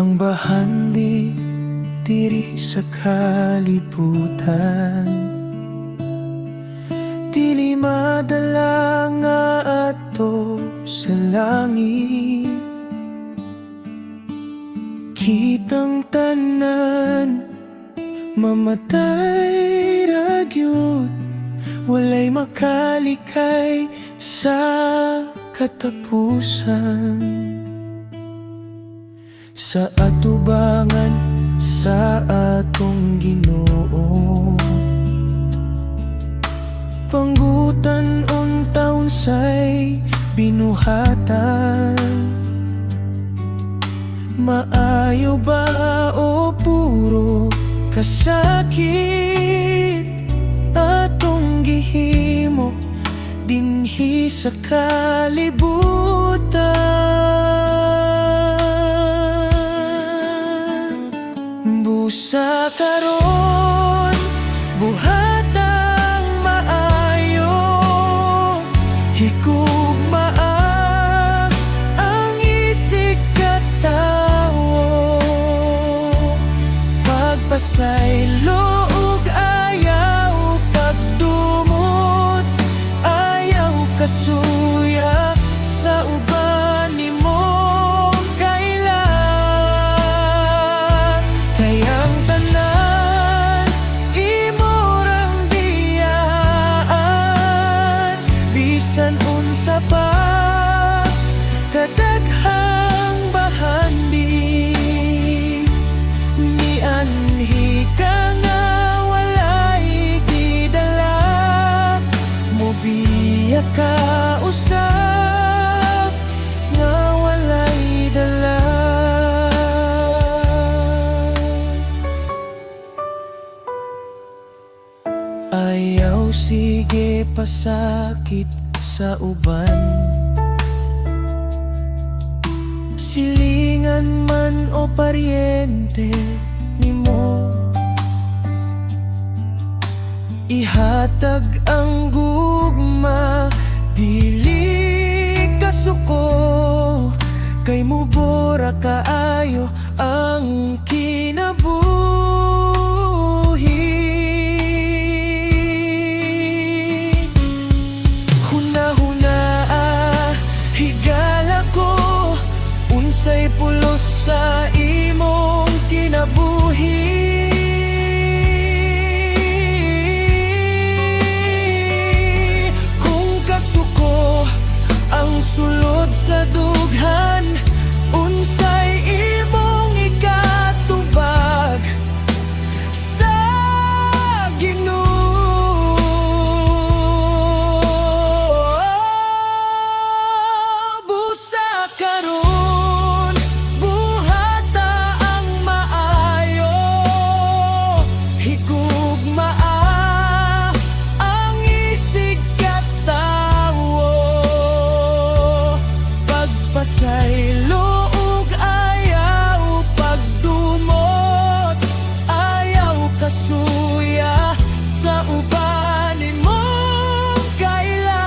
ang bahandi diri sa kalibutan. Dili madala nga ato sa langit, kitang tanan mamatay ra gyud, walay makalikay sa katapusan. Sa atubangan sa atong Ginoo, panggutan untaon say binuhatan. Maayo ba o puro kasakit atong gihimo dinhi sa kalibutan? Busa karon buhatang maayo, higugmaa ang isig katawo, pagpasaylo ug ayaw pagdumot, ayaw kasuya sa uban nimong kailan. Kayang tanan imorang biyaan, bisan unsa pa kadaghang bahandi, mianhi ka nga walay gidala, mobiya ka usab nga walay dala. Ayaw sige pasakit sa uban, silingan man o paryente nimo, ihatag ang gugma, dili kasuko, kay mubora kaayo ang kinabuhi. Huna-huna higala ko, unsay pulos sa imong kinabuhi. Kung kasuko ang sulod sa dughan, unsay imong ikatubag sa Ginoo. Busa karon buhata ang maayo, higugmaa ang isig katawo, pagpasaylo ug ayaw pagdumot, ayaw kasuya sa uban nimong kailan.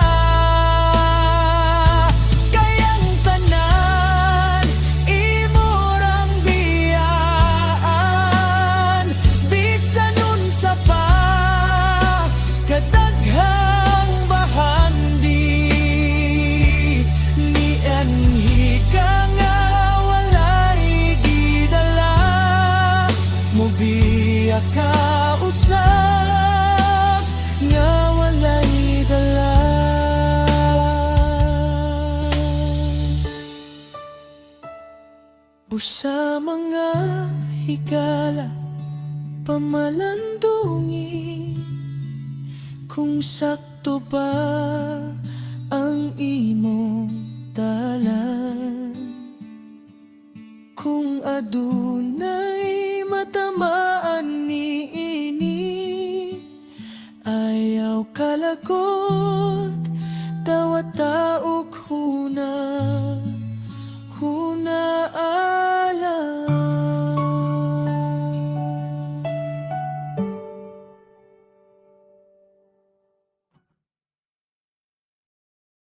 Kayang tanan imorang biyaan, bisan unsa pa kadaghang bahandi, mianhi ka nga walay gidala, mobiya ka usab nga walay dala. Busa mga higala pamalandungi, kung sakto ba ang imong dalan, kung adunay matamaan niini, ayaw kalago